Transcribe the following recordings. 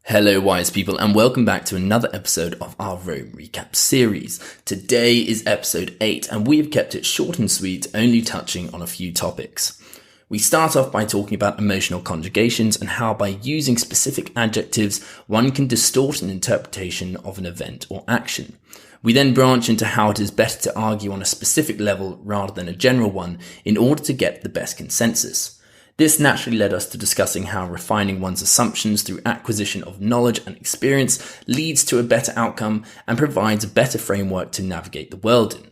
Hello, wise people, and welcome back to another episode of our Rome Recap series. Today is episode 8, and we have kept it short and sweet, only touching on a few topics. We start off by talking about emotional conjugations and how by using specific adjectives, one can distort an interpretation of an event or action. We then branch into how it is better to argue on a specific level rather than a general one in order to get the best consensus. This naturally led us to discussing how refining one's assumptions through acquisition of knowledge and experience leads to a better outcome and provides a better framework to navigate the world in.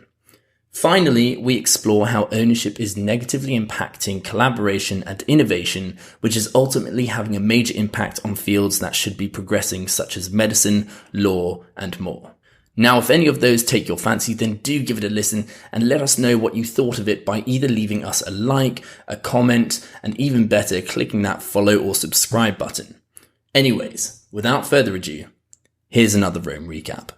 Finally, we explore how ownership is negatively impacting collaboration and innovation, which is ultimately having a major impact on fields that should be progressing, such as medicine, law, and more. Now, if any of those take your fancy, then do give it a listen and let us know what you thought of it by either leaving us a like, a comment, and even better, clicking that follow or subscribe button. Anyways, without further ado, here's another Rome recap.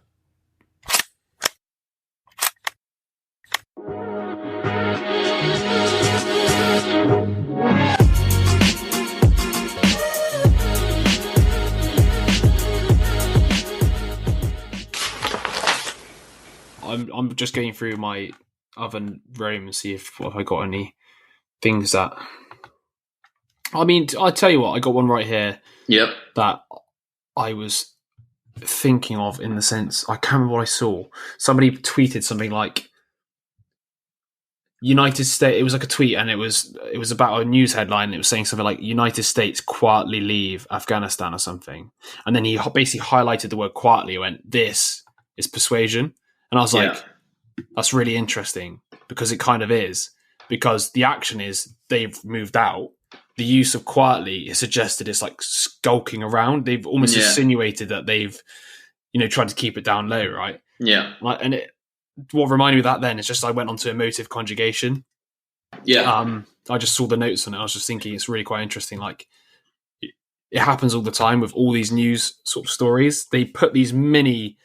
I'm just going through my other Rome and see if I got any things that. I mean, I'll tell you what, I got one right here. Yep. That I was thinking of in the sense, I can't remember what I saw. Somebody tweeted something like United States. It was like a tweet, and it was about a news headline. It was saying something like United States quietly leave Afghanistan or something, and then he basically highlighted the word quietly and went, "This is persuasion." And I was like, that's really interesting, because it kind of is, because the action is they've moved out. The use of quietly is suggested it's like skulking around. They've almost insinuated that they've, tried to keep it down low, right? Yeah. And what reminded me of that then is just I went on to emotive conjugation. Yeah. I just saw the notes on it. I was just thinking it's really quite interesting. Like it happens all the time with all these news sort of stories. They put these mini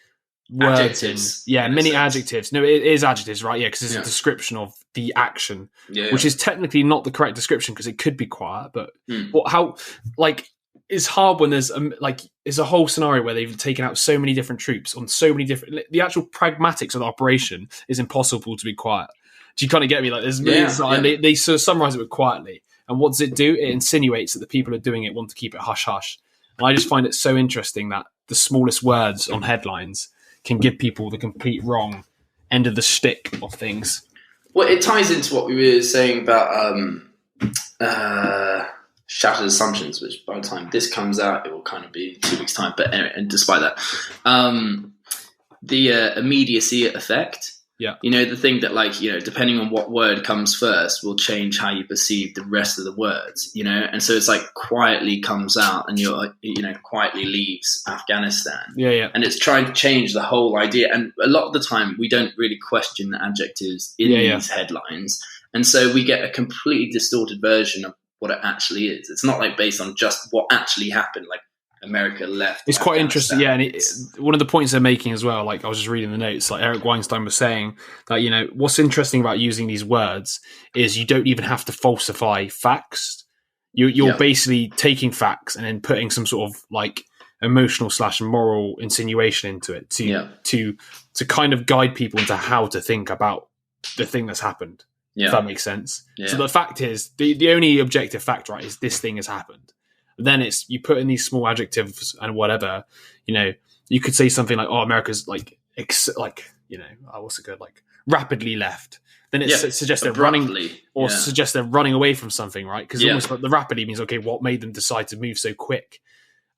words adjectives, in many adjectives. No, it is adjectives, right? Yeah, because it's a description of the action, which is technically not the correct description because it could be quiet. But it's hard when there's a whole scenario where they've taken out so many different troops on so many different. The actual pragmatics of the operation is impossible to be quiet. Do you kind of get me? Like there's and they sort of summarize it with quietly. And what does it do? It insinuates that the people who are doing it want to keep it hush hush. And I just find it so interesting that the smallest words on headlines can give people the complete wrong end of the stick of things. Well, it ties into what we were saying about shattered assumptions, which by the time this comes out, it will kind of be in 2 weeks' time. But anyway, and despite that, the immediacy effect. Yeah. The thing that, depending on what word comes first will change how you perceive the rest of the words, And so it's like quietly comes out and quietly leaves Afghanistan. Yeah. And it's trying to change the whole idea. And a lot of the time we don't really question the adjectives in these headlines. And so we get a completely distorted version of what it actually is. It's not based on just what actually happened, like America left. It's quite interesting, yeah. And one of the points they're making as well, like I was just reading the notes, like Eric Weinstein was saying that, what's interesting about using these words is you don't even have to falsify facts. You're basically taking facts and then putting some sort of emotional / moral insinuation into it to kind of guide people into how to think about the thing that's happened. Yeah. If that makes sense. Yeah. So the fact is, the only objective fact, right, is this thing has happened. Then it's you put in these small adjectives and whatever, you could say something like, "Oh, America's what's it good? Rapidly left." Then it suggests they're running or suggests they're running away from something, right? Because almost the rapidly means, okay, what made them decide to move so quick?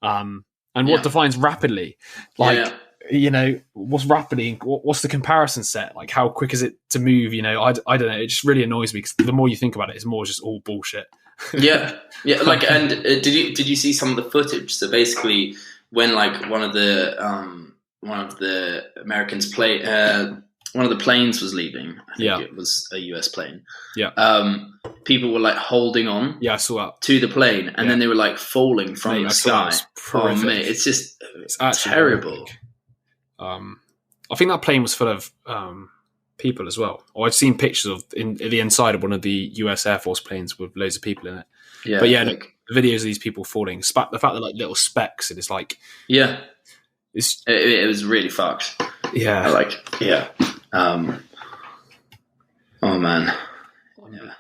And what defines rapidly? What's rapidly? What's the comparison set? Like, how quick is it to move? I don't know. It just really annoys me because the more you think about it, it's more just all bullshit. And did you see some of the footage? So basically, when one of the Americans one of the planes was leaving. I think it was a US plane. Yeah. People were holding on. Yeah, I saw that. To the plane, and then they were falling from the sky. Oh mate, it's terrible. I think that plane was full of people as well. Or I've seen pictures of in the inside of one of the US Air Force planes with loads of people in it. Yeah, but yeah, like, the videos of these people falling, the fact they're like little specks, and it's like, yeah, it's it was really fucked. yeah, Oh man, yeah,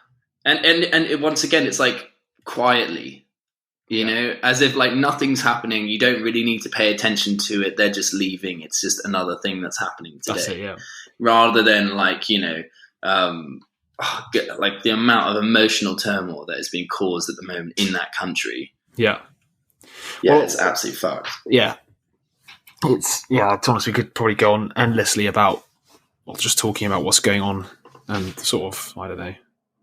and once again, it's like quietly, you know, as if like nothing's happening. You don't really need to pay attention to it. They're just leaving. It's just another thing that's happening today. That's it, yeah. Rather than like, you know, like the amount of emotional turmoil that is being caused at the moment in that country. Yeah. Yeah, well, it's absolutely fucked. Yeah. To be honest, we could probably go on endlessly about just talking about what's going on and sort of, I don't know,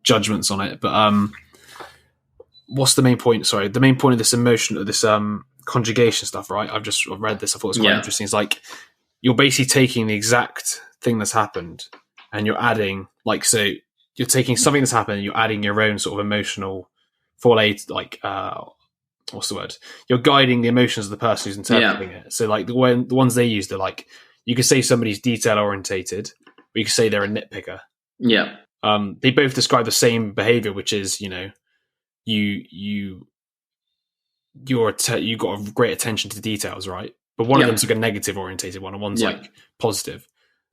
judgments on it. But what's the main point? Sorry, the main point of this conjugation stuff, right? I've read this. I thought it was quite interesting. It's like you're basically taking the exact thing that's happened and you're adding, like, so you're taking something that's happened and you're adding your own sort of emotional what's the word? You're guiding the emotions of the person who's interpreting it. So like the ones they use, they're like, you could say somebody's detail orientated, or you could say they're a nitpicker. Yeah. They both describe the same behavior, which is, you know, you got a great attention to details, right? But one of them's like a negative orientated one, and one's like positive.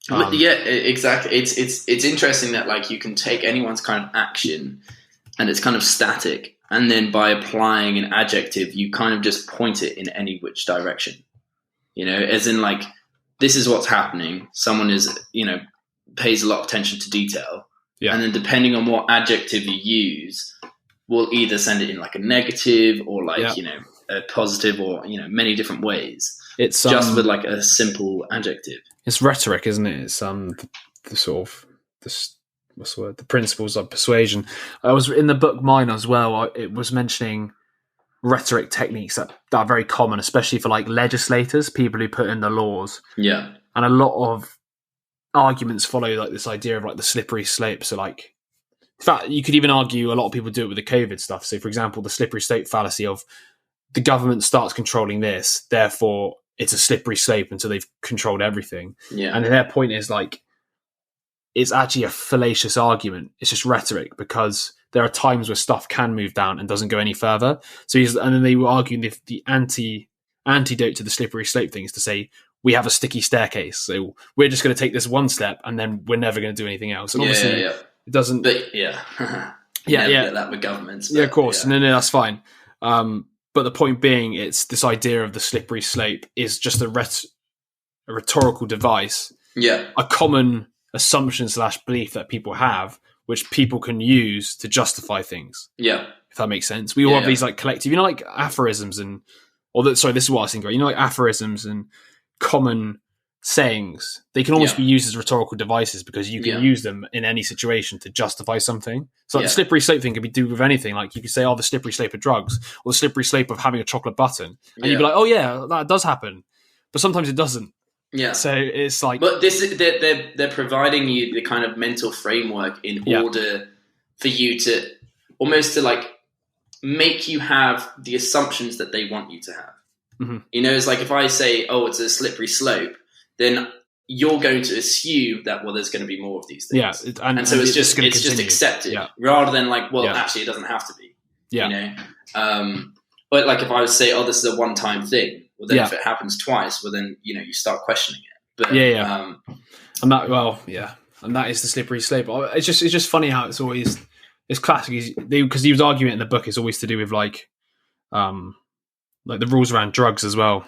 Exactly. It's interesting that like you can take anyone's kind of action and it's kind of static, and then by applying an adjective, you kind of just point it in any which direction. You know, as in like, this is what's happening. Someone is, you know, pays a lot of attention to detail. Yeah. And then depending on what adjective you use, we'll either send it in like a negative or like, you know, a positive, or, you know, many different ways. It's just with like a simple adjective. It's rhetoric, isn't it? It's the sort of what's the word? The principles of persuasion. I was in the book Mine as well. It was mentioning rhetoric techniques that are very common, especially for like legislators, people who put in the laws. Yeah. And a lot of arguments follow like this idea of like the slippery slope. So like, in fact, you could even argue a lot of people do it with the COVID stuff. So for example, the slippery slope fallacy of the government starts controlling this, therefore it's a slippery slope until they've controlled everything. Yeah. And their point is like, it's actually a fallacious argument. It's just rhetoric, because there are times where stuff can move down and doesn't go any further. So and then they were arguing the antidote to the slippery slope thing is to say, we have a sticky staircase. So we're just going to take this one step and then we're never going to do anything else. And obviously it doesn't. But get that with governments. But, of course. No, that's fine. But the point being, it's this idea of the slippery slope is just a rhetorical device. Yeah. A common assumption / belief that people have, which people can use to justify things. Yeah. If that makes sense. We all have these like collective, you know, like aphorisms this is what I was thinking, right? You know, like aphorisms and common sayings, they can almost be used as rhetorical devices because you can use them in any situation to justify something. So like the slippery slope thing could be do with anything. Like you could say, the slippery slope of drugs, or the slippery slope of having a chocolate button. And you'd be like, oh yeah, that does happen. But sometimes it doesn't. Yeah. So it's like, but they're providing you the kind of mental framework in order for you to almost to like make you have the assumptions that they want you to have. Mm-hmm. You know, it's like if I say, it's a slippery slope, then you're going to assume that, there's going to be more of these things. Yeah. And so it's just accepted rather than like, actually it doesn't have to be, you know? But like if I would say, this is a one-time thing, well then if it happens twice, well then, you know, you start questioning it. But, and that is the slippery slope. It's just funny how it's always, it's classic because he was arguing in the book, it's always to do with like the rules around drugs as well.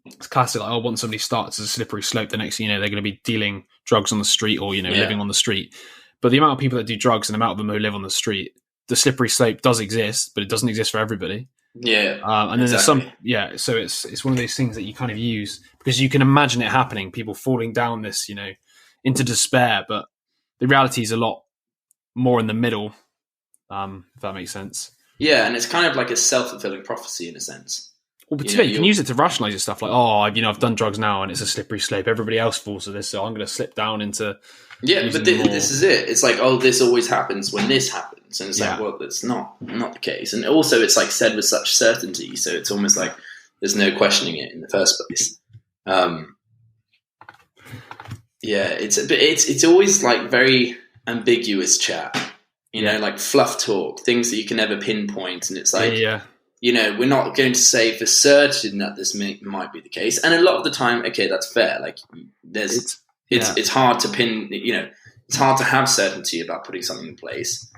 It's classic, like, once somebody starts as a slippery slope, the next thing you know, they're going to be dealing drugs on the street or, you know, living on the street. But the amount of people that do drugs and the amount of them who live on the street, the slippery slope does exist, but it doesn't exist for everybody. Yeah. And then there's so it's one of those things that you kind of use because you can imagine it happening, people falling down this, you know, into despair, but the reality is a lot more in the middle, if that makes sense. Yeah, and it's kind of like a self-fulfilling prophecy in a sense. Well, but you can use it to rationalize your stuff, like, I've done drugs now and it's a slippery slope. Everybody else falls to this, so I'm going to slip down into. Yeah, but this is it. It's like, this always happens when this happens, and it's like, that's not the case. And also, it's like said with such certainty, so it's almost like there's no questioning it in the first place. It's always like very ambiguous chat. you know, like fluff talk, things that you can never pinpoint. And it's like, yeah. you know, we're not going to say for certain that this might be the case. And a lot of the time, okay, that's fair. Like it's hard to pin, you know, it's hard to have certainty about putting something in place.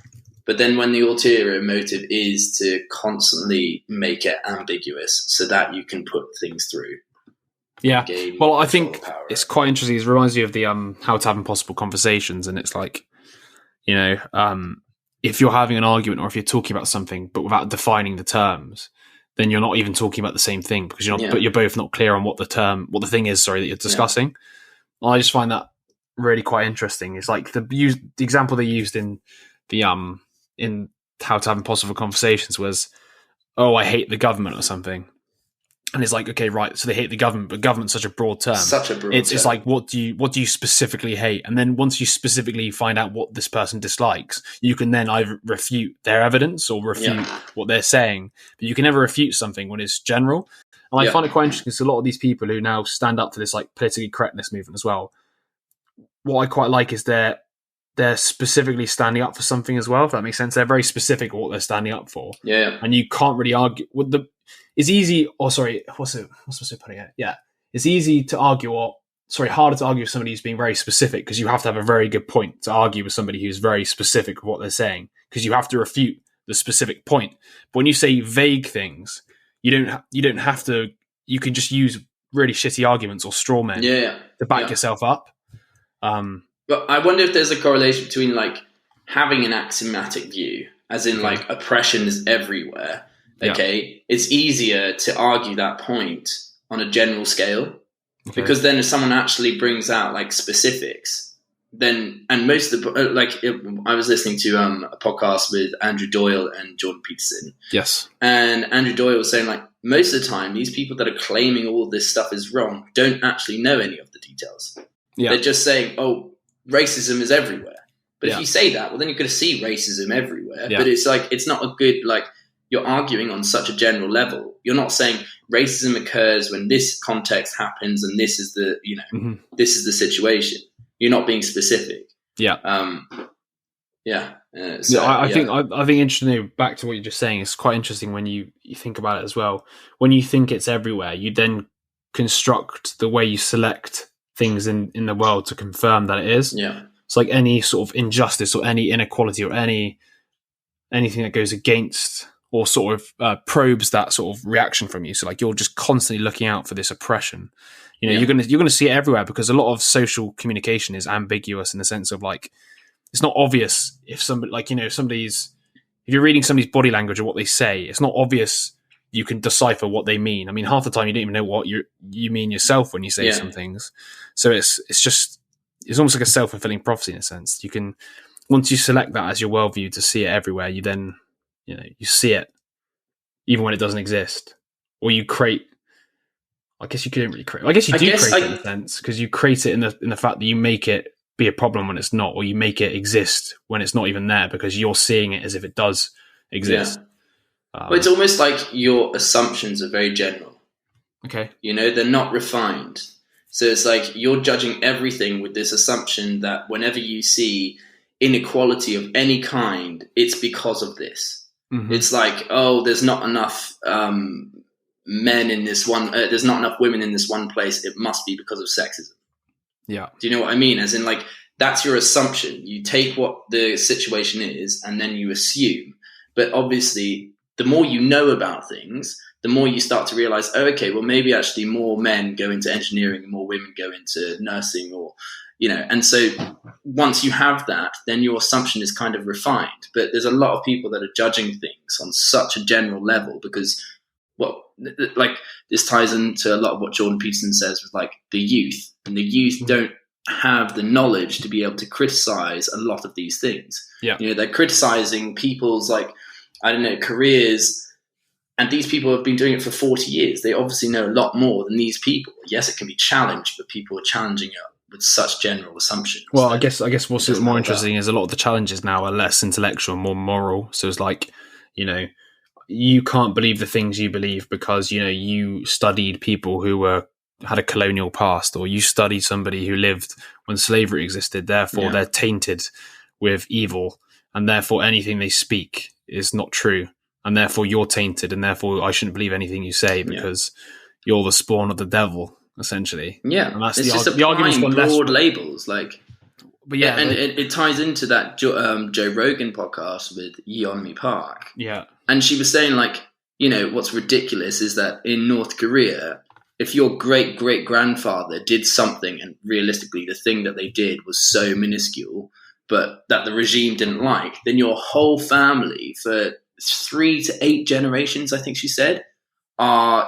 But then when the ulterior motive is to constantly make it ambiguous so that you can put things through. Yeah. Well, I think it's quite interesting. It reminds you of the How to Have Impossible Conversations. And it's like, you know, if you're having an argument or if you're talking about something but without defining the terms, then you're not even talking about the same thing because you're both not clear on what the thing is, that you're discussing. Yeah. I just find that really quite interesting. It's like the example they used in the in How to Have Impossible Conversations was, oh, I hate the government or something. And it's like, okay, right. So they hate the government, but government's such a broad term. It's like, what do you specifically hate? And then once you specifically find out what this person dislikes, you can then either refute their evidence or refute what they're saying. But you can never refute something when it's general. And I find it quite interesting because a lot of these people who now stand up to this like politically correctness movement as well, what I quite like is they're specifically standing up for something as well, if that makes sense. They're very specific what they're standing up for. Yeah. And you can't really argue with it's easy, what's I supposed to put it? Yeah. It's easy to argue harder to argue with somebody who's being very specific because you have to have a very good point to argue with somebody who's very specific with what they're saying because you have to refute the specific point. But when you say vague things, you don't have to, you can just use really shitty arguments or straw men to back yourself up. But I wonder if there's a correlation between like having an axiomatic view, as in like oppression is everywhere. Okay, it's easier to argue that point on a general scale because then if someone actually brings out like specifics, then and most of the I was listening to a podcast with Andrew Doyle and Jordan Peterson. Yes, and Andrew Doyle was saying like most of the time these people that are claiming all this stuff is wrong don't actually know any of the details. Yeah, they're just saying, oh, racism is everywhere. But if you say that, well, then you're going to see racism everywhere. Yeah. But it's like it's not a good like. You're arguing on such a general level. You're not saying racism occurs when this context happens and this is the, you know, this is the situation. You're not being specific. Yeah. I think interestingly, back to what you're just saying, it's quite interesting when you think about it as well. When you think it's everywhere, you then construct the way you select things in the world to confirm that it is. Yeah. It's like any sort of injustice or any inequality or anything that goes against or sort of probes that sort of reaction from you. So like you're just constantly looking out for this oppression. You know, you're gonna see it everywhere because a lot of social communication is ambiguous in the sense of like it's not obvious if somebody like, you know, if you're reading somebody's body language or what they say, it's not obvious you can decipher what they mean. I mean, half the time you don't even know what you mean yourself when you say some things. So it's almost like a self-fulfilling prophecy in a sense. You can, once you select that as your worldview to see it everywhere, you then, you know, you see it even when it doesn't exist, or you create. I guess you couldn't really create. I guess you do create it in a sense because you create it in the fact that you make it be a problem when it's not, or you make it exist when it's not even there because you're seeing it as if it does exist. Yeah. Well, it's almost like your assumptions are very general. Okay, you know, they're not refined. So it's like you're judging everything with this assumption that whenever you see inequality of any kind, it's because of this. Mm-hmm. It's like, oh, there's not enough men in this one. There's not enough women in this one place. It must be because of sexism. Yeah. Do you know what I mean? As in, like, that's your assumption. You take what the situation is and then you assume. But obviously, the more you know about things, the more you start to realize, oh, okay, well, maybe actually more men go into engineering and more women go into nursing, or, you know, and so once you have that, then your assumption is kind of refined. But there's a lot of people that are judging things on such a general level because, well, like this ties into a lot of what Jordan Peterson says with like the youth, and the youth don't have the knowledge to be able to criticize a lot of these things. Yeah. You know, they're criticizing people's, like, I don't know, careers. And these people have been doing it for 40 years. They obviously know a lot more than these people. Yes, it can be challenged, but people are challenging it with such general assumptions. Well, I guess what's more interesting is a lot of the challenges now are less intellectual and more moral. So it's like, you know, you can't believe the things you believe because, you know, you studied people who had a colonial past, or you studied somebody who lived when slavery existed. Therefore, they're tainted with evil. and therefore anything they speak is not true, and therefore you're tainted, and therefore I shouldn't believe anything you say because you're the spawn of the devil, essentially. Yeah, and that's it's just the argument's applying gone broad labels, like. But yeah, and it ties into that Joe Rogan podcast with Yeonmi Park. Yeah, and she was saying, like, you know, what's ridiculous is that in North Korea, if your great great grandfather did something, and realistically the thing that they did was so minuscule, but that the regime didn't like, then your whole family for 3 to 8 generations, I think she said, are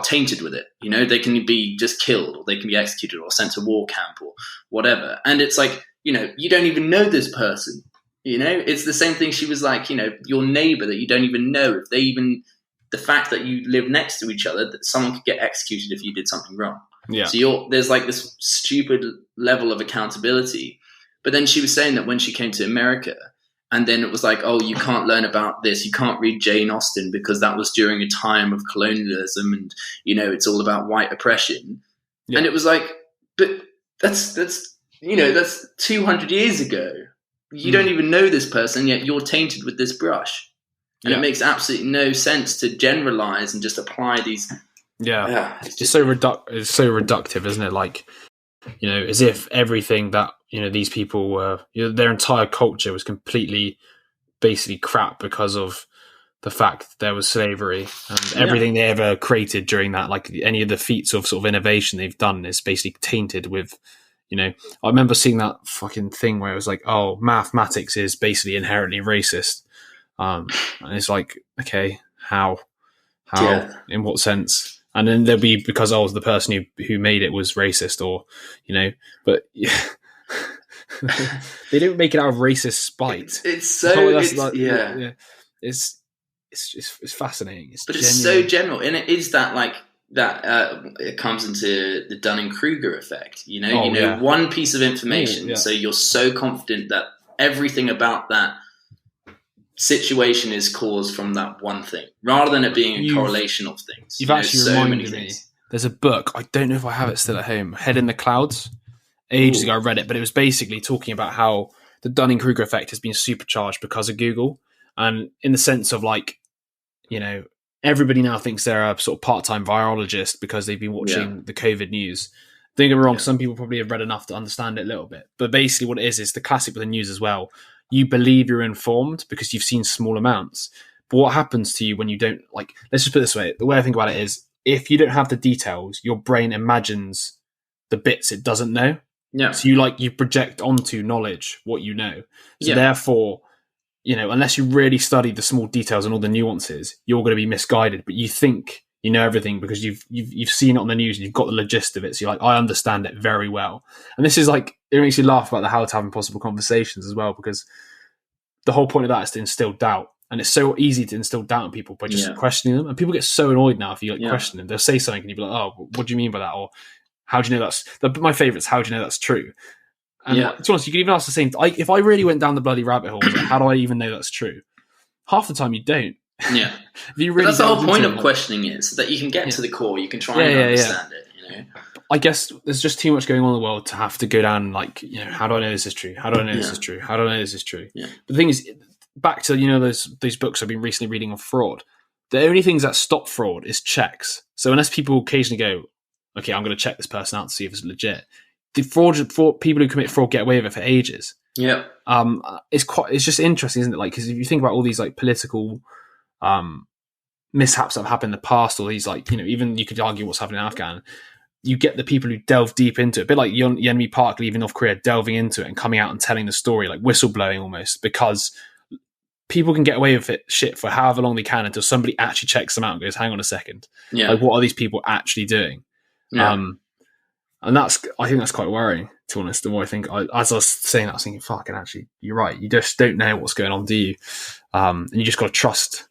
tainted with it. You know, they can be just killed, or they can be executed, or sent to war camp, or whatever. And it's like, you know, you don't even know this person. You know, it's the same thing. She was like, you know, your neighbor that you don't even know, if they even, the fact that you live next to each other, that someone could get executed if you did something wrong. Yeah. So there's like this stupid level of accountability. But then she was saying that when she came to America, and then it was like, oh, you can't learn about this. You can't read Jane Austen because that was during a time of colonialism, and, you know, it's all about white oppression. Yeah. And it was like, but that's 200 years ago. You don't even know this person, yet you're tainted with this brush. And it makes absolutely no sense to generalize and just apply these. Yeah. It's so reductive, isn't it? Like, you know, as if everything that, you know, these people were, you know, their entire culture was completely basically crap because of the fact that there was slavery, and everything they ever created during that, like any of the feats of sort of innovation they've done, is basically tainted with, you know, I remember seeing that fucking thing where it was like, oh, mathematics is basically inherently racist. And it's like, okay, how, in what sense? And then there'll be, because I was the person who made it was racist, or, you know, but yeah. They don't make it out of racist spite. It's fascinating. It's so general, and it is that, like, that it comes into the Dunning-Kruger effect. You know, one piece of information, so you're so confident that everything about that situation is caused from that one thing, rather than it being a correlation of things. You've actually reminded me. There's a book, I don't know if I have it still at home, Head in the Clouds. Ages ago I read it, but it was basically talking about how the Dunning-Kruger effect has been supercharged because of Google, and in the sense of, like, you know, everybody now thinks they're a sort of part-time virologist because they've been watching the COVID news. Don't get me wrong, some people probably have read enough to understand it a little bit, but basically what it is the classic with the news as well. You believe you're informed because you've seen small amounts. But what happens to you when you don't, like, let's just put it this way. The way I think about it is, if you don't have the details, your brain imagines the bits it doesn't know. Yeah. So you project onto knowledge what you know. So therefore, you know, unless you really study the small details and all the nuances, you're going to be misguided. But you think you know everything because you've seen it on the news and you've got the gist of it. So you're like, I understand it very well. And this is like, it makes you laugh about the how to have impossible conversations as well, because the whole point of that is to instill doubt. And it's so easy to instill doubt in people by just questioning them. And people get so annoyed now if you question them. They'll say something and you'll be like, oh, what do you mean by that? Or how do you know my favourite is, how do you know that's true? And to be honest, you could even ask the same. If I really went down the bloody rabbit hole, like, how do I even know that's true? Half the time you don't. Yeah. If you really, that's the whole point of questioning is so that you can get to the core. You can try and understand it. You know. I guess there's just too much going on in the world to have to go down, like, you know, how do I know this is true? How do I know this is true? How do I know this is true? Yeah. But the thing is, back to, you know, those books I've been recently reading on fraud. The only things that stop fraud is checks. So unless people occasionally go, okay, I'm going to check this person out to see if it's legit, the fraud people who commit fraud get away with it for ages. Yeah. It's just interesting, isn't it? Like, because if you think about all these, like, political mishaps that have happened in the past, or these, like, you know, even you could argue what's happening in Afghan, you get the people who delve deep into it, a bit like Yeonmi Park leaving North Korea, delving into it and coming out and telling the story, like whistleblowing almost, because people can get away with shit for however long they can until somebody actually checks them out and goes, hang on a second. Yeah. Like, what are these people actually doing? Yeah. And I think that's quite worrying, to be honest. The more I think, as I was saying that, I was thinking, fucking, actually, you're right. You just don't know what's going on, do you? And you just got to trust.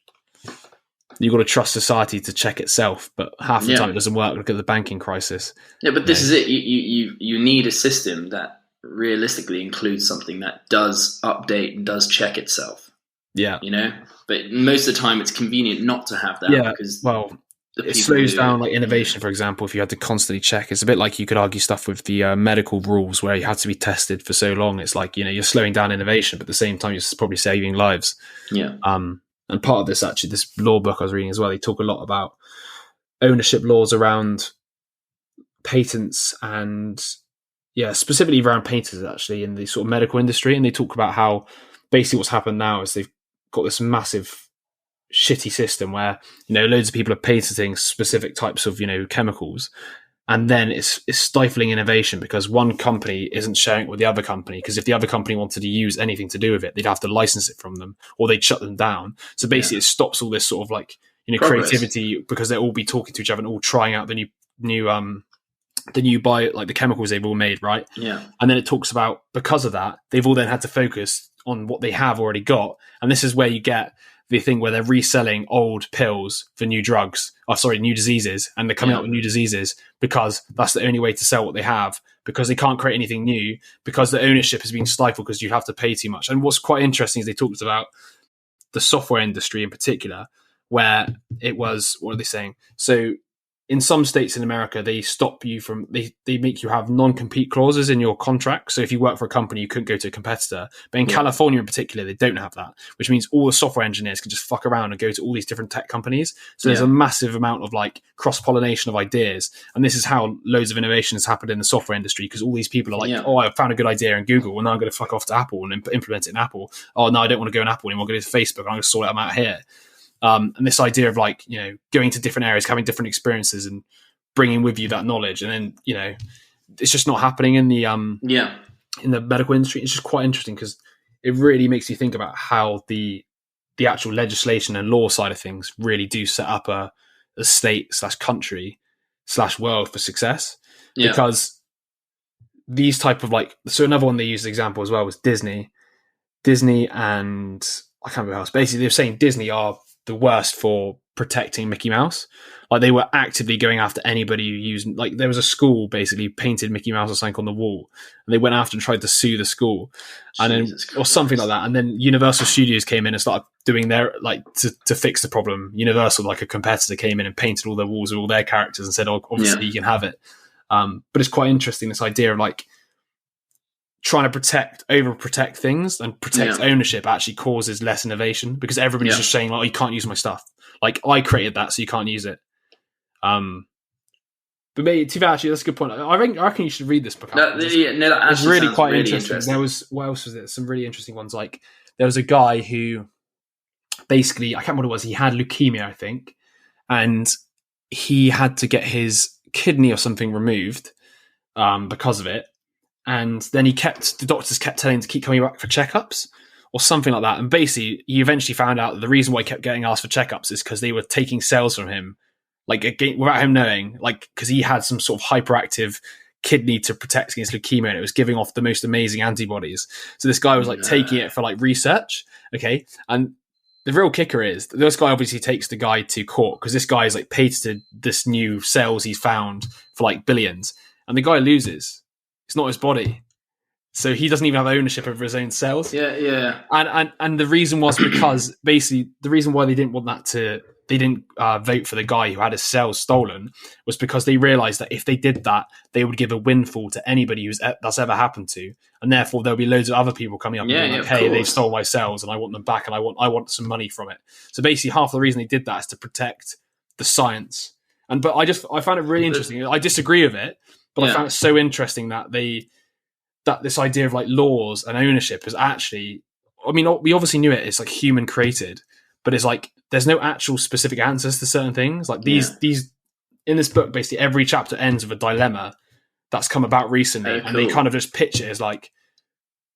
You've got to trust society to check itself, but half the time it doesn't work. Look at the banking crisis. Yeah, but this is it. You need a system that realistically includes something that does update and does check itself. Yeah. You know? But most of the time it's convenient not to have that. Yeah, because, well, it slows down like innovation, for example. If you had to constantly check, it's a bit like you could argue stuff with the medical rules where you had to be tested for so long. It's like, you're slowing down innovation, but at the same time, you're probably saving lives. Yeah. And part of this, actually, this law book I was reading as well, they talk a lot about ownership laws around patents and, specifically around patents, actually, in the sort of medical industry. And they talk about how basically what's happened now is they've got this massive shitty system where, loads of people are patenting specific types of, chemicals. And then it's stifling innovation because one company isn't sharing it with the other company. Because if the other company wanted to use anything to do with it, they'd have to license it from them or they'd shut them down. So basically, it stops all this sort of like, creativity, because they'll all be talking to each other and all trying out the new the chemicals they've all made, right? Yeah. And then it talks about, because of that, they've all then had to focus on what they have already got. And this is where you get the thing where they're reselling old pills for new drugs, new diseases, and they're coming up with new diseases because that's the only way to sell what they have, because they can't create anything new, because the ownership has been stifled because you have to pay too much. And what's quite interesting is they talked about the software industry in particular, where it was, what are they saying? So in some states in America, they stop you from, they make you have non-compete clauses in your contract. So if you work for a company, you couldn't go to a competitor. But in California in particular, they don't have that, which means all the software engineers can just fuck around and go to all these different tech companies. So there's a massive amount of like cross-pollination of ideas. And this is how loads of innovation has happened in the software industry, because all these people are like, I found a good idea in Google, and now I'm going to fuck off to Apple and implement it in Apple. Oh, no, I don't want to go in Apple anymore. I'm going to go to Facebook. I'm going to sort it out here. And this idea of like, going to different areas, having different experiences and bringing with you that knowledge. And then, it's just not happening in the, in the medical industry. It's just quite interesting because it really makes you think about how the actual legislation and law side of things really do set up a state/country/world for success. Yeah. Because these type of so another one they used as an example as well was Disney and I can't remember who else. Basically, they were saying Disney are the worst for protecting Mickey Mouse. Like, they were actively going after anybody who used, like, there was a school basically painted Mickey Mouse or something on the wall, and they went after and tried to sue the school, and then or something like that. And then Universal Studios came in and started doing their to fix the problem. Universal, like a competitor, came in and painted all their walls with all their characters and said, "Oh, obviously you can have it." But it's quite interesting, this idea of like trying to overprotect things and protect ownership actually causes less innovation, because everybody's just saying, "Oh, you can't use my stuff. Like, I created that, so you can't use it." But maybe, actually, that's a good point. I reckon you should read this book. It's really quite really interesting. There was, what else was it? Some really interesting ones. Like, there was a guy who basically, I can't remember what it was. He had leukemia, I think, and he had to get his kidney or something removed because of it. And then the doctors kept telling him to keep coming back for checkups or something like that. And basically, he eventually found out that the reason why he kept getting asked for checkups is because they were taking cells from him, like, again, without him knowing, like, because he had some sort of hyperactive kidney to protect against leukemia, and it was giving off the most amazing antibodies. So this guy was like taking it for like research. Okay. And the real kicker is that this guy obviously takes the guy to court, because this guy is like patented this new cells he's found for like billions, and the guy loses. It's not his body. So he doesn't even have ownership over his own cells. Yeah. And the reason was because basically the reason why they didn't want that they didn't vote for the guy who had his cells stolen was because they realized that if they did that, they would give a windfall to anybody that's ever happened to. And therefore there'll be loads of other people coming up and being like, "Hey, they stole my cells and I want them back and I want some money from it." So basically half the reason they did that is to protect the science. But I found it really interesting. I disagree with it, but I found it so interesting that this idea of like laws and ownership is actually, I mean, we obviously knew it's like human created, but it's like there's no actual specific answers to certain things. Like these in this book, basically every chapter ends with a dilemma that's come about recently, and they kind of just pitch it as like,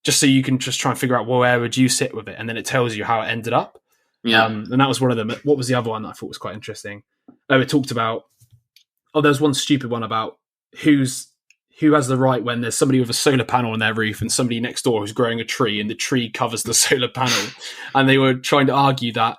just so you can just try and figure out, well, where would you sit with it, and then it tells you how it ended up. And that was one of them. What was the other one that I thought was quite interesting? It talked about, there's one stupid one about who has the right when there's somebody with a solar panel on their roof and somebody next door who's growing a tree and the tree covers the solar panel. And they were trying to argue that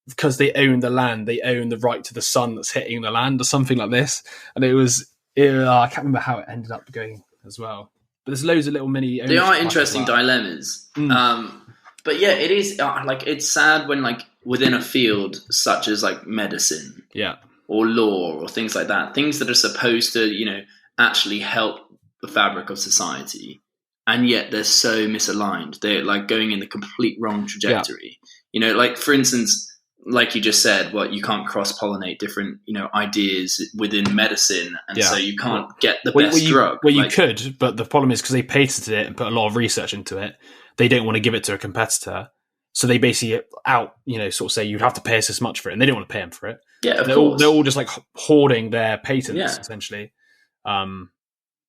because they own the land, they own the right to the sun that's hitting the land or something like this. And I can't remember how it ended up going as well. But there's loads of little mini... They are interesting dilemmas. But yeah, it is it's sad when like within a field such as like medicine. Yeah. or law or things like that, things that are supposed to, actually help the fabric of society. And yet they're so misaligned. They're like going in the complete wrong trajectory. Like for instance, like you just said, you can't cross-pollinate different, ideas within medicine. And so you can't get the best drug. Well, you could, but the problem is because they patented it and put a lot of research into it, they don't want to give it to a competitor. So they basically sort of say you'd have to pay us this much for it. And they don't want to pay them for it. Yeah, of course. They're all just like hoarding their patents, essentially.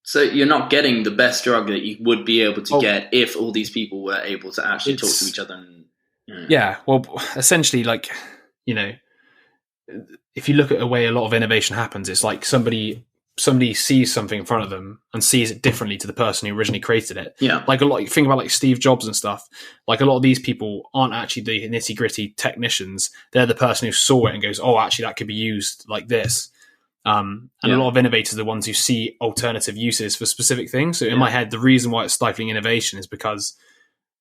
So you're not getting the best drug that you would be able to get if all these people were able to actually talk to each other. Yeah, well, essentially, like, if you look at the way a lot of innovation happens, it's like somebody sees something in front of them and sees it differently to the person who originally created it. Yeah. Like think about like Steve Jobs and stuff. Like a lot of these people aren't actually the nitty gritty technicians. They're the person who saw it and goes, oh, actually that could be used like this. And a lot of innovators are the ones who see alternative uses for specific things. So in my head, the reason why it's stifling innovation is because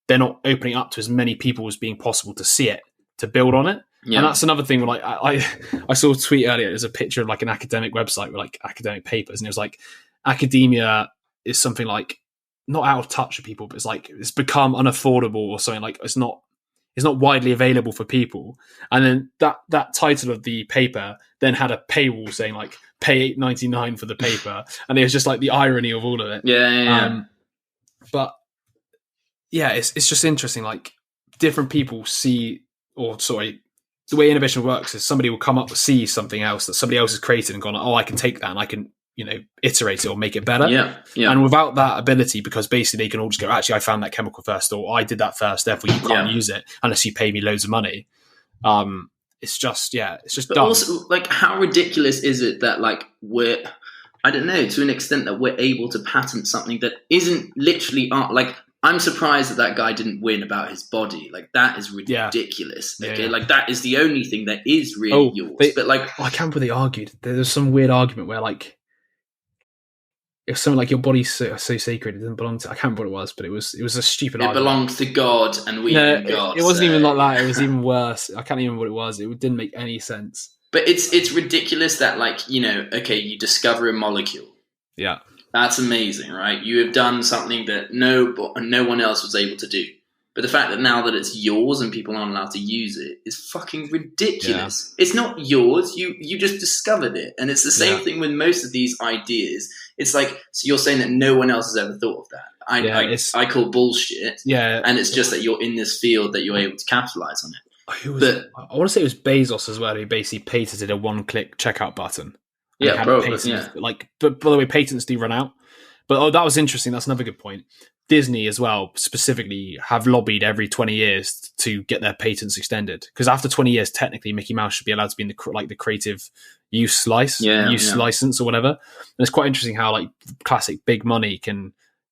they're not opening up to as many people as being possible to see it, to build on it. Yeah. And that's another thing where like I saw a tweet earlier, there's a picture of like an academic website with like academic papers, and it was like academia is something like not out of touch with people, but it's like it's become unaffordable or something, like it's not widely available for people. And then that title of the paper then had a paywall saying like pay $8.99 for the paper, and it was just like the irony of all of it. But yeah, it's just interesting, like different people see, the way innovation works is somebody will come up with see something else that somebody else has created and gone, oh, I can take that and I can, iterate it or make it better. Yeah. And without that ability, because basically they can all just go, actually, I found that chemical first, or I did that first, therefore you can't use it unless you pay me loads of money. It's just dumb. Also, like, how ridiculous is it that like I don't know, to an extent that we're able to patent something that isn't literally like, I'm surprised that guy didn't win about his body. Like, that is ridiculous. Okay, like that is the only thing that is really yours. But like, I can't believe they argued. There's some weird argument where like, if something like your body's so sacred, it doesn't belong to. I can't remember what it was, but it was a stupid argument. It belongs to God, and we are God. It wasn't even like that. It was even worse. I can't even remember what it was. It didn't make any sense. But it's ridiculous that like, okay, you discover a molecule. Yeah. That's amazing, right? You have done something that no one else was able to do. But the fact that now that it's yours and people aren't allowed to use it is fucking ridiculous. Yeah. It's not yours. You just discovered it. And it's the same thing with most of these ideas. It's like, so you're saying that no one else has ever thought of that. I call bullshit. Yeah. And it's just that you're in this field that you're able to capitalize on it. I want to say it was Bezos as well, who basically patented a one-click checkout button. Yeah, probably. Like, but by the way, patents do run out. But that was interesting. That's another good point. Disney as well, specifically, have lobbied every 20 years to get their patents extended. Because after 20 years, technically, Mickey Mouse should be allowed to be in the creative use license or whatever. And it's quite interesting how like classic big money can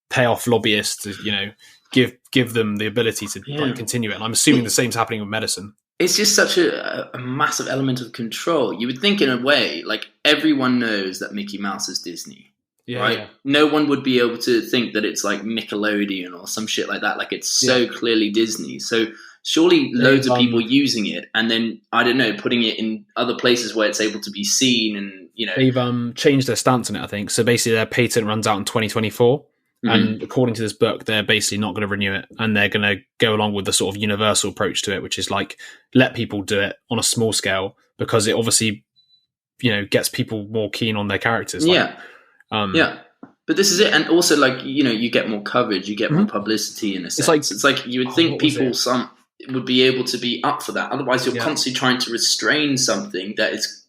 pay off lobbyists to give them the ability to like continue it. And I'm assuming the same's happening with medicine. It's just such a massive element of control. You would think in a way, like everyone knows that Mickey Mouse is Disney. Right? Yeah. No one would be able to think that it's like Nickelodeon or some shit like that. Like it's so clearly Disney. So surely loads of people using it, and then I don't know, putting it in other places where it's able to be seen, and they've changed their stance on it. I think so. Basically, their patent runs out in 2024, and according to this book, they're basically not going to renew it, and they're going to go along with the sort of universal approach to it, which is like let people do it on a small scale because it obviously gets people more keen on their characters. But this is it, and also like you get more coverage, you get more publicity in a sense. It's like you would think people would be able to be up for that. Otherwise, you're constantly trying to restrain something that is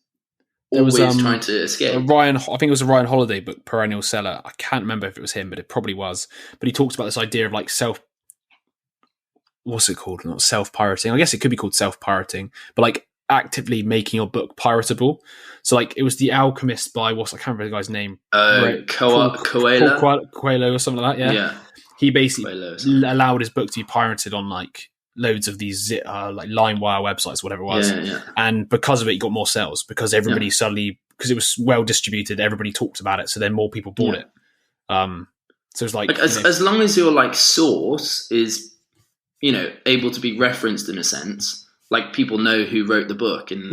always trying to escape. I think it was a Ryan Holiday book, Perennial Seller. I can't remember if it was him, but it probably was. But he talks about this idea of like what's it called? Not self-pirating. I guess it could be called self-pirating, but like actively making your book piratable. So like it was The Alchemist by I can't remember the guy's name. Coelho or something like that. Yeah. He basically allowed his book to be pirated on like loads of these like LimeWire websites, whatever it was. And because of it, he got more sales because everybody suddenly, because it was well distributed, everybody talked about it. So then more people bought it. So it's like as long as your like source is, able to be referenced in a sense, like people know who wrote the book, and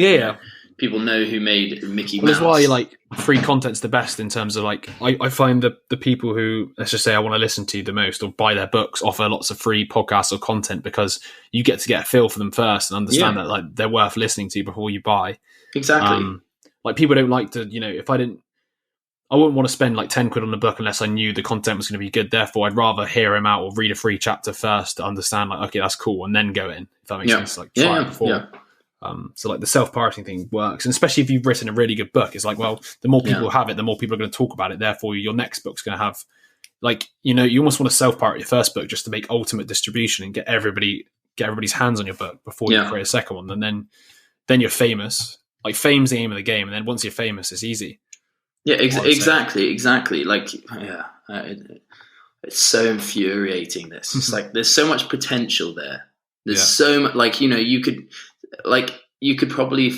people know who made Mickey Well, Mouse. that's why like free content's the best in terms of like I find the people who, let's just say, I want to listen to the most or buy their books offer lots of free podcasts or content because you get to get a feel for them first and understand that like they're worth listening to before you buy. Exactly. Like people don't like to, if I wouldn't want to spend like 10 quid on the book unless I knew the content was going to be good. Therefore, I'd rather hear him out or read a free chapter first to understand like, okay, that's cool, and then go in, if that makes sense. Like try it before. Yeah. So like the self-pirating thing works, and especially if you've written a really good book, it's like, well, the more people have it, the more people are going to talk about it. Therefore, your next book's going to have, like, you almost want to self-pirate your first book just to make ultimate distribution and get everybody's hands on your book before you create a second one, and then you're famous. Like fame's the aim of the game, and then once you're famous, it's easy. Yeah, exactly. Like, it's so infuriating. This, it's like there's so much potential there. There's so much, like, you could probably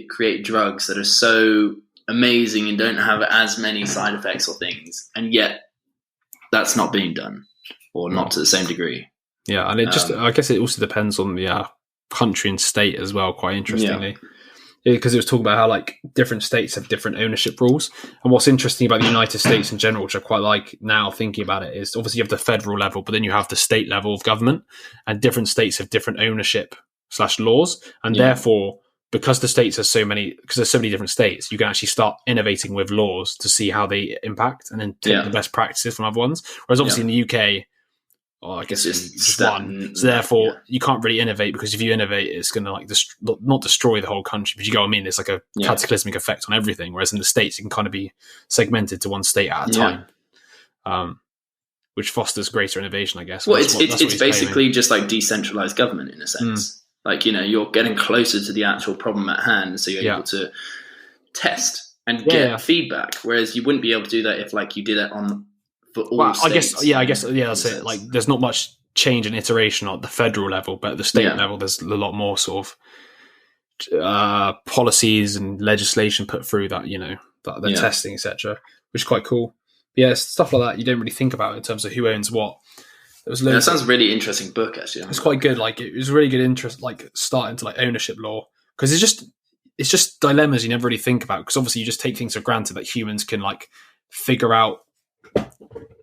create drugs that are so amazing and don't have as many side effects or things, and yet that's not being done, or not to the same degree. Yeah, and it I guess it also depends on the country and state as well. Quite interestingly. Because it was talking about how like different states have different ownership rules. And what's interesting about the United States in general, which I quite like now thinking about it, is obviously you have the federal level, but then you have the state level of government, and different states have different ownership / laws. And therefore, because the states because there's so many different states, you can actually start innovating with laws to see how they impact and then take the best practices from other ones. Whereas obviously in the UK, I guess it's just one. So therefore, you can't really innovate, because if you innovate, it's going to like not destroy the whole country, but you go, I mean, it's like a cataclysmic effect on everything. Whereas in the States, it can kind of be segmented to one state at a time, which fosters greater innovation, I guess. Well, it's basically just like decentralized government in a sense. Like, you're getting closer to the actual problem at hand, so you're able to test and get feedback. Whereas you wouldn't be able to do that if like you did it on. I guess that's it. Like, there's not much change and iteration at the federal level, but at the state level, there's a lot more sort of policies and legislation put through that, that they're testing, etc., which is quite cool. But yeah, stuff like that you don't really think about in terms of who owns what. That sounds a really interesting book, actually. It's quite good. Like, it was really good interest, like starting to like ownership law, because it's just dilemmas you never really think about, because obviously you just take things for granted that humans can like figure out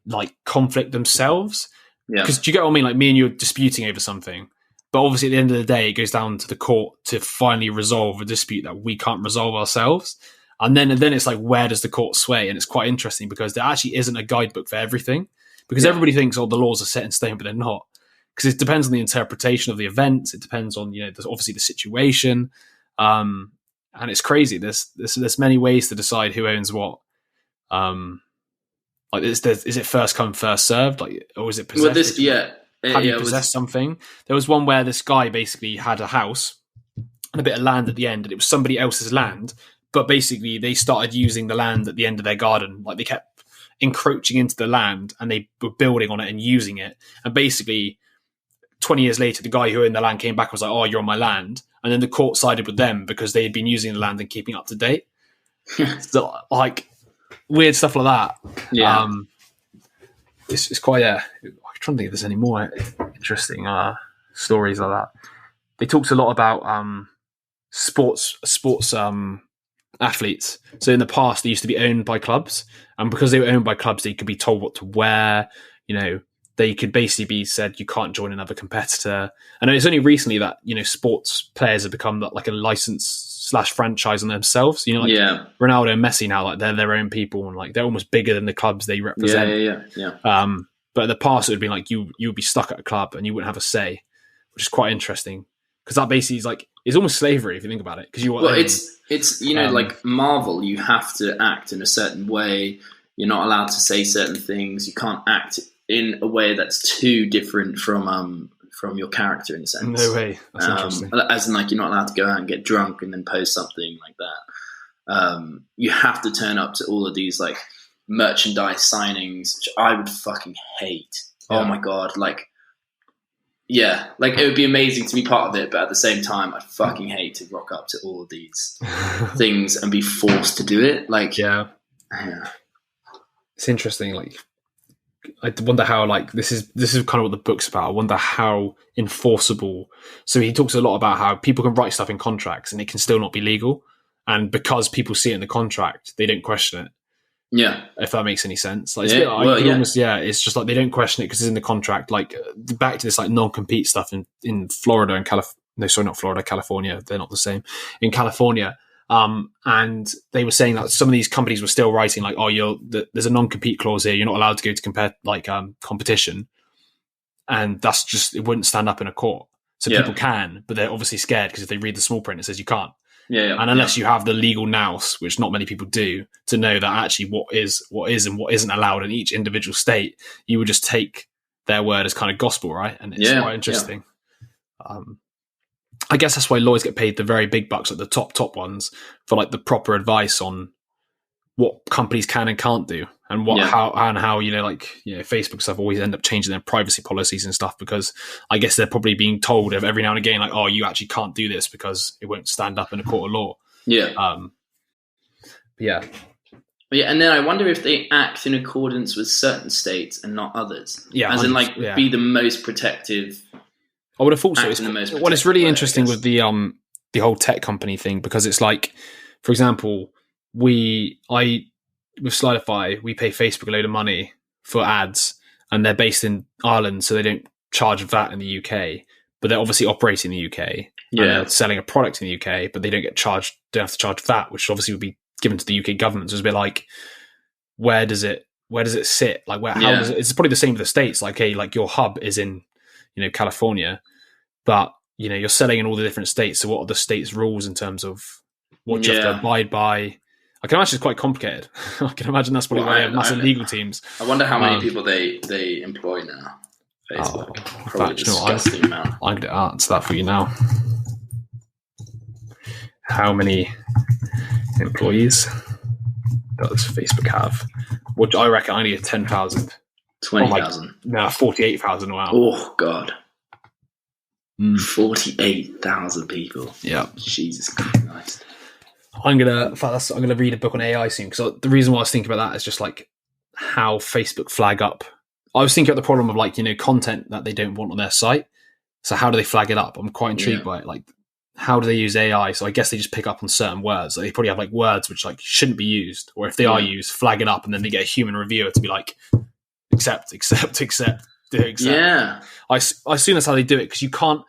like conflict themselves, because do you get what I mean? Like, me and you are disputing over something, but obviously at the end of the day it goes down to the court to finally resolve a dispute that we can't resolve ourselves, and then it's like, where does the court sway? And it's quite interesting because there actually isn't a guidebook for everything, because everybody thinks, the laws are set in stone, but they're not, because it depends on the interpretation of the events. It depends on obviously the situation, and it's crazy. There's many ways to decide who owns what. Like, is it first come, first served? Like, or is it possessed? How do you possess something? There was one where this guy basically had a house and a bit of land at the end, and it was somebody else's land, but basically they started using the land at the end of their garden. Like, they kept encroaching into the land, and they were building on it and using it. And basically, 20 years later, the guy who owned the land came back and was like, "Oh, you're on my land." And then the court sided with them because they had been using the land and keeping up to date. So, like, weird stuff like that. It's quite I'm trying to think if there's any more interesting stories like that. They talked a lot about sports athletes. So in the past, they used to be owned by clubs, and because they were owned by clubs, they could be told what to wear. They could basically be said, you can't join another competitor. And it's only recently that sports players have become like a license / franchise on themselves. Ronaldo and Messi now, like, they're their own people, and like they're almost bigger than the clubs they represent. But in the past, it would be like you would be stuck at a club and you wouldn't have a say, which is quite interesting, because that basically is like, it's almost slavery if you think about it. Because it's like Marvel, you have to act in a certain way. You're not allowed to say certain things. You can't act in a way that's too different from your character, in a sense. No way. That's interesting. As in, like, you're not allowed to go out and get drunk and then post something like that. You have to turn up to all of these like merchandise signings, which I would fucking hate. Oh my god, like, like, it would be amazing to be part of it, but at the same time, I'd fucking hate to rock up to all of these things and be forced to do it. Like, it's interesting. Like, I wonder how, like, this is kind of what the book's about. I wonder how enforceable. So he talks a lot about how people can write stuff in contracts and it can still not be legal. and because people see it in the contract, they don't question it. Yeah, if that makes any sense. Like, it's just like they don't question it because it's in the contract. Like, back to this like non-compete stuff in Florida and California. They're not the same in California. And they were saying that some of these companies were still writing like, oh, there's a non-compete clause here. You're not allowed to go to compare like competition, and that's just, it wouldn't stand up in a court. So people can, but they're obviously scared because if they read the small print, it says you can't. And unless you have the legal nous, which not many people do, to know that actually what is and what isn't allowed in each individual state, you would just take their word as kind of gospel, right? And it's quite interesting. I guess that's why lawyers get paid the very big bucks at the top ones for like the proper advice on what companies can and can't do, and how Facebook stuff always end up changing their privacy policies and stuff, because I guess they're probably being told every now and again like, oh, you actually can't do this because it won't stand up in a court of law. And then I wonder if they act in accordance with certain states and not others. As in like be the most protective. I would have thought so. It's really interesting with the whole tech company thing, because it's like, for example, with Slidify, we pay Facebook a load of money for ads, and they're based in Ireland, so they don't charge VAT in the UK, but they're obviously operating in the UK. And they're selling a product in the UK, but they don't have to charge VAT, which obviously would be given to the UK government. So it's a bit like, where does it sit? Like, how does it? It's probably the same with the states. Like, hey, like your hub is in, California, but you're selling in all the different states. So what are the states' rules in terms of what you have to abide by? I can imagine it's quite complicated. I can imagine that's probably why they have massive legal teams. I wonder how many people they employ now. Facebook. Probably disgusting amount. I'm going to answer that for you now. How many employees does Facebook have? Which I reckon only 10,000. 20,000. No, 48,000. Wow. Oh, God. 48,000 people. Yeah. Jesus Christ. I'm gonna read a book on AI soon, because the reason why I was thinking about that is just like how Facebook flag up. I was thinking about the problem of like, content that they don't want on their site. So how do they flag it up? I'm quite intrigued by it. Like, how do they use AI? So I guess they just pick up on certain words. Like, they probably have like words which like shouldn't be used, or if they are used, flag it up, and then they get a human reviewer to be like, accept. Yeah. I assume that's how they do it, because you can't.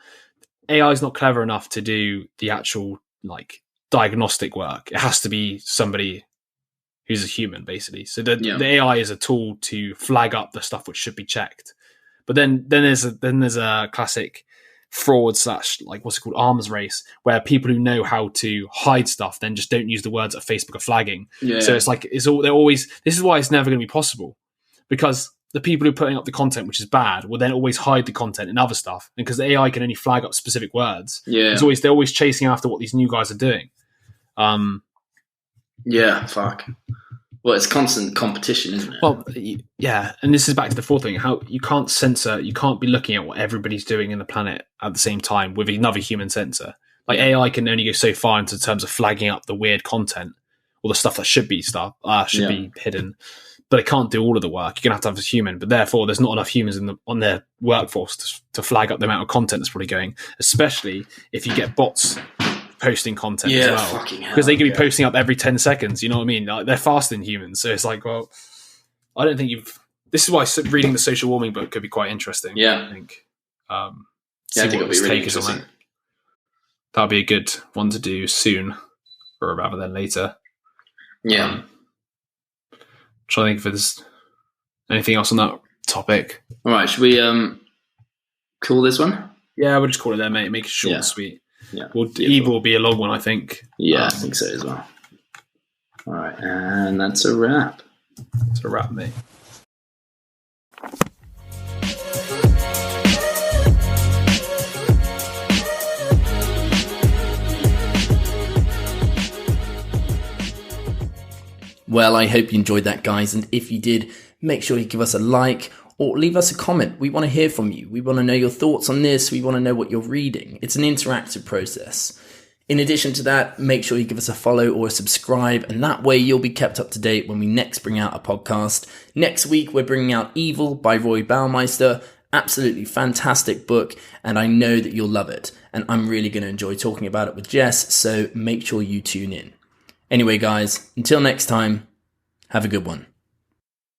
AI is not clever enough to do the actual like diagnostic work. It has to be somebody who's a human, basically. So the AI is a tool to flag up the stuff which should be checked. But then there's a classic fraud / like what's it called, arms race, where people who know how to hide stuff then just don't use the words that Facebook are flagging. So it's like this is why it's never going to be possible, because the people who are putting up the content which is bad will then always hide the content in other stuff, and because the AI can only flag up specific words. They're always chasing after what these new guys are doing. Fuck. Well, it's constant competition, isn't it? Well, yeah, and this is back to the fourth thing: how you can't censor. You can't be looking at what everybody's doing in the planet at the same time with another human censor. Like, AI can only go so far into terms of flagging up the weird content or the stuff that should be hidden. But it can't do all of the work. You're going to have a human, but therefore there's not enough humans on their workforce to flag up the amount of content that's probably going, especially if you get bots posting content as well. Because they can be posting up every 10 seconds, you know what I mean? Like, they're faster than humans. So it's like, well, I don't think this is why reading the social warming book could be quite interesting. Yeah. I think. I think it'll be really interesting. That'll be a good one to do soon, or rather than later. Yeah. Trying to think if there's anything else on that topic. All right, should we call this one? Yeah, we'll just call it there, mate. Make it short and sweet. Yeah. Eve will be a long one, I think. Yeah, I think so as well. All right, and that's a wrap. It's a wrap, mate. Well, I hope you enjoyed that, guys. And if you did, make sure you give us a like or leave us a comment. We want to hear from you. We want to know your thoughts on this. We want to know what you're reading. It's an interactive process. In addition to that, make sure you give us a follow or a subscribe, and that way you'll be kept up to date when we next bring out a podcast. Next week, we're bringing out Evil by Roy Baumeister. Absolutely fantastic book, and I know that you'll love it. And I'm really going to enjoy talking about it with Jess, so make sure you tune in. Anyway, guys, until next time, have a good one.